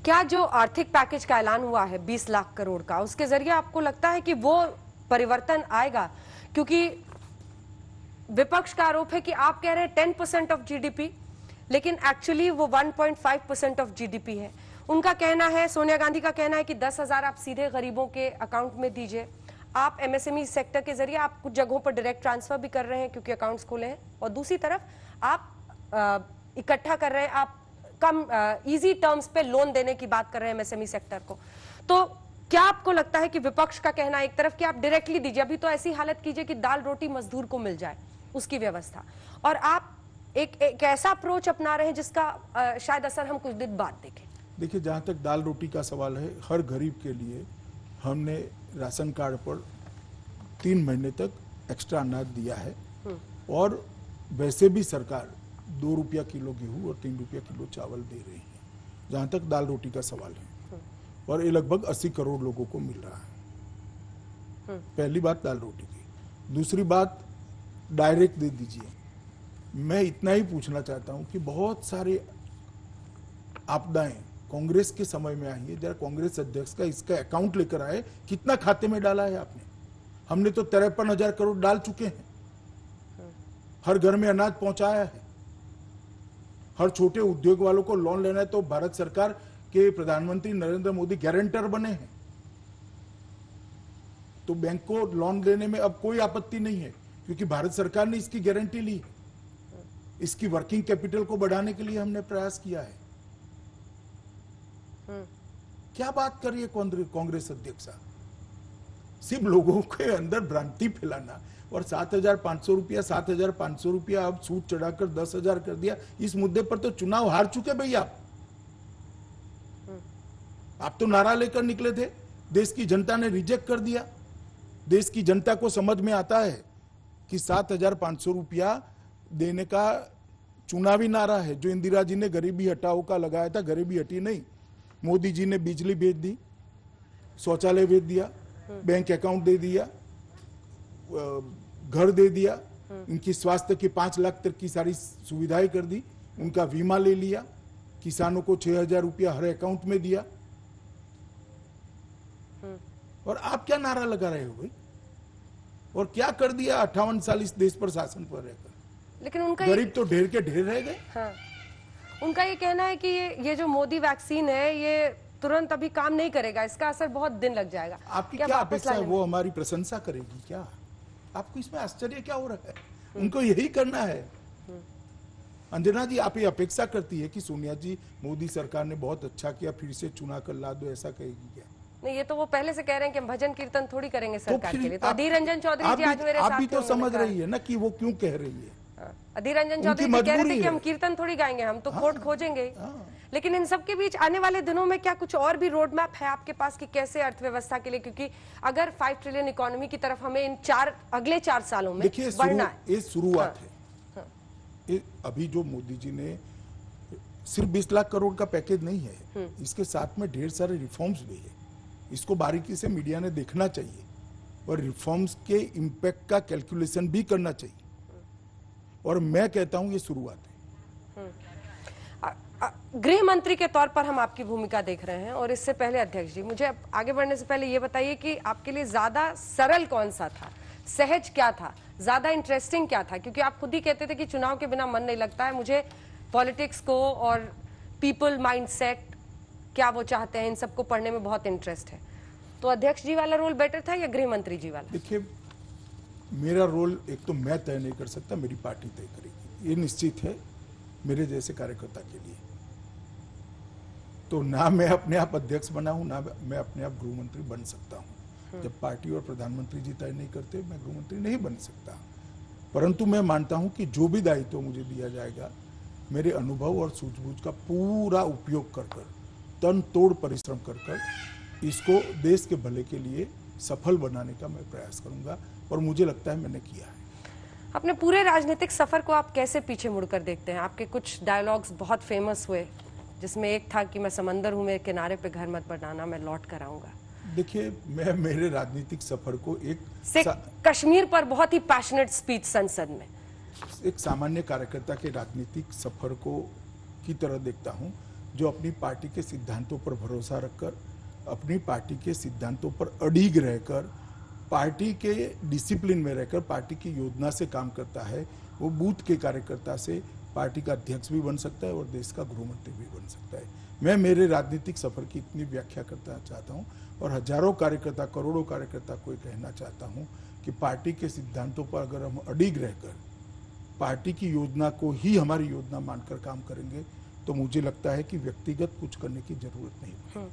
क्या जो आर्थिक पैकेज का ऐलान हुआ है 20 लाख करोड़ का, उसके जरिए आपको लगता है कि वो परिवर्तन आएगा? क्योंकि विपक्ष का आरोप है कि आप कह रहे हैं 10% ऑफ जीडीपी, लेकिन एक्चुअली वो 1.5% ऑफ जीडीपी है। उनका कहना है, सोनिया गांधी का कहना है कि 10,000 आप सीधे गरीबों के अकाउंट में दीजिए। आप एमएसएमई सेक्टर के जरिए आप कुछ जगहों पर डायरेक्ट ट्रांसफर भी कर रहे हैं क्योंकि अकाउंट्स खोले हैं, और दूसरी तरफ आप इकट्ठा कर रहे हैं, आप कम इजी टर्म्स पे लोन देने की बात कर रहे हैं एमएसएमई सेक्टर को। तो क्या आपको लगता है कि विपक्ष का कहना एक तरफ कि आप डायरेक्टली दीजिए, अभी तो ऐसी हालत कीजिए कि दाल रोटी मजदूर को मिल जाए, उसकी व्यवस्था, और आप एक ऐसा अप्रोच अपना रहे हैं जिसका शायद असर हम कुछ दिन बाद देखें? देखिए, जहां तक दाल रोटी का सवाल है, हर गरीब के लिए हमने राशन कार्ड पर 3 महीने तक एक्स्ट्रा अनाज दिया है, और वैसे भी सरकार 2 रुपया किलो गेहूं और 3 रुपया किलो चावल दे रही है, जहां तक दाल रोटी का सवाल है, और ये लगभग 80 करोड़ लोगों को मिल रहा है। पहली बात दाल रोटी की। दूसरी बात, डायरेक्ट दे दीजिए। मैं इतना ही पूछना चाहता हूं कि बहुत सारे आपदाएं कांग्रेस के समय में आई है, जरा कांग्रेस अध्यक्ष का इसका अकाउंट लेकर आए, कितना खाते में डाला है आपने? हमने तो 53,000 करोड़ डाल चुके हैं, हर घर में अनाज पहुंचाया है, हर छोटे उद्योग वालों को लोन लेना है तो भारत सरकार के प्रधानमंत्री नरेंद्र मोदी गारंटर बने हैं, तो बैंक को लोन देने में अब कोई आपत्ति नहीं है, क्योंकि भारत सरकार ने इसकी गारंटी ली है। इसकी वर्किंग कैपिटल को बढ़ाने के लिए हमने प्रयास किया है। क्या बात कर रही है कांग्रेस अध्यक्षा? सिर्फ लोगों के अंदर भ्रांति फैलाना, और 7,500 रुपया 7,500 रुपया अब सूद चढ़ाकर 10,000 कर दिया। इस मुद्दे पर तो चुनाव हार चुके भैया। आप तो नारा लेकर निकले थे, देश की जनता ने रिजेक्ट कर दिया। देश की जनता को समझ में आता है कि 7,500 रुपया देने का चुनावी नारा है, जो इंदिरा जी ने गरीबी हटाओ का लगाया था, गरीबी हटी नहीं। मोदी जी ने बिजली भेज दी, शौचालय भेज दिया, बैंक अकाउंट दे दिया, घर दे दिया, इनकी स्वास्थ्य की 5 लाख तक की सारी सुविधाएं कर दी, उनका बीमा ले लिया, किसानों को 6,000 रुपया हर अकाउंट में दिया। और आप क्या नारा लगा रहे हो भाई? और क्या कर दिया 58 साल इस देश पर शासन पर रहकर? लेकिन उनका गरीब तो ढेर के ढेर रह गए। हाँ, उनका ये कहना है कि ये जो मोदी वैक्सीन है, ये तुरंत अभी काम नहीं करेगा, इसका असर बहुत दिन लग जाएगा। आपकी क्या अपेक्षा है? वो हमारी प्रशंसा करेगी क्या? आपको इसमें आश्चर्य क्या हो रहा है? उनको यही करना है। अंजना जी, आप ये अपेक्षा करती है कि सोनिया जी, मोदी सरकार ने बहुत अच्छा किया, फिर से चुना कर ला दो, ऐसा कहेगी क्या? नहीं, ये तो वो पहले से कह रहे हैं कि हम भजन कीर्तन थोड़ी करेंगे सरकार के लिए। तो अधीर रंजन चौधरी जी आज मेरे साथ, आप भी तो समझ रही है ना कि वो क्यों कह रही है। अधीर रंजन चौधरी जी कह रहे थे कि हम कीर्तन थोड़ी गाएंगे, हम तो कोर्ट खोजेंगे। लेकिन इन सब के बीच आने वाले दिनों में क्या कुछ और भी रोड मैप है आपके पास कि कैसे अर्थव्यवस्था के लिए, क्योंकि अगर 5 ट्रिलियन इकोनॉमी की तरफ हमें इन अगले 4 सालों में बढ़ना है? ये शुरुआत है। ये अभी जो मोदी जी ने सिर्फ 20 लाख करोड़ का पैकेज नहीं है, इसके साथ में ढेर सारे रिफॉर्म्स भी है। इसको बारीकी से मीडिया ने देखना चाहिए, और रिफॉर्म्स के इंपैक्ट का कैलकुलेशन भी करना चाहिए। और मैं कहता हूं ये शुरुआत है। गृह मंत्री के तौर पर हम आपकी भूमिका देख रहे हैं, और इससे पहले अध्यक्ष जी, मुझे आगे बढ़ने से पहले ये बताइए कि आपके लिए ज्यादा सरल कौन सा था, सहज क्या था, ज्यादा इंटरेस्टिंग क्या था? क्योंकि आप खुद ही कहते थे कि चुनाव के बिना मन नहीं लगता है, मुझे पॉलिटिक्स को और पीपल माइंडसेट, क्या वो चाहते हैं, इन सबको पढ़ने में बहुत इंटरेस्ट है। तो अध्यक्ष जी वाला रोल बेटर था या गृह मंत्री जी वाला? देखिए, मेरा रोल एक तो मैं तय नहीं कर सकता, मेरी पार्टी तय करेगी, ये निश्चित है मेरे जैसे कार्यकर्ता के लिए। तो ना मैं अपने आप अध्यक्ष बना हूं, ना मैं अपने आप गृह मंत्री बन सकता हूं। जब पार्टी और प्रधानमंत्री जी तय नहीं करते, मैं गृह मंत्री नहीं बन सकता। परंतु मैं मानता हूं कि जो भी दायित्व मुझे दिया जाएगा, मेरे अनुभव और सूझबूझ का पूरा उपयोग कर तन तोड़ परिश्रम कर इसको देश के भले के लिए सफल बनाने का मैं प्रयास करूंगा, और मुझे लगता है मैंने किया है। अपने पूरे राजनीतिक सफर को आप कैसे पीछे मुड़कर देखते हैं? आपके कुछ डायलॉग्स बहुत फेमस हुए, जिसमें एक था कि मैं समंदर हूं, मेरे किनारे पे घर मत बनाना, मैं लौट कर आऊंगा। देखिए, मैं मेरे राजनीतिक सफर को कश्मीर पर बहुत ही पैशनेट स्पीच संसद में, एक सामान्य कार्यकर्ता के राजनीतिक सफर को की तरह देखता हूं, जो अपनी पार्टी के सिद्धांतों पर भरोसा रखकर, अपनी पार्टी के सिद्धांतों पर अडिग रहकर, पार्टी के डिसिप्लिन में रहकर पार्टी की योजना से काम करता है, वो बूथ के कार्यकर्ता से पार्टी का अध्यक्ष भी बन सकता है और देश का गृह मंत्री भी बन सकता है। मैं मेरे राजनीतिक सफर की इतनी व्याख्या करना चाहता हूं और हजारों कार्यकर्ता, करोड़ों कार्यकर्ता को कहना चाहता हूं कि पार्टी के सिद्धांतों पर अगर हम अडिग रहकर पार्टी की योजना को ही हमारी योजना मानकर काम करेंगे तो मुझे लगता है कि व्यक्तिगत कुछ करने की जरूरत नहीं।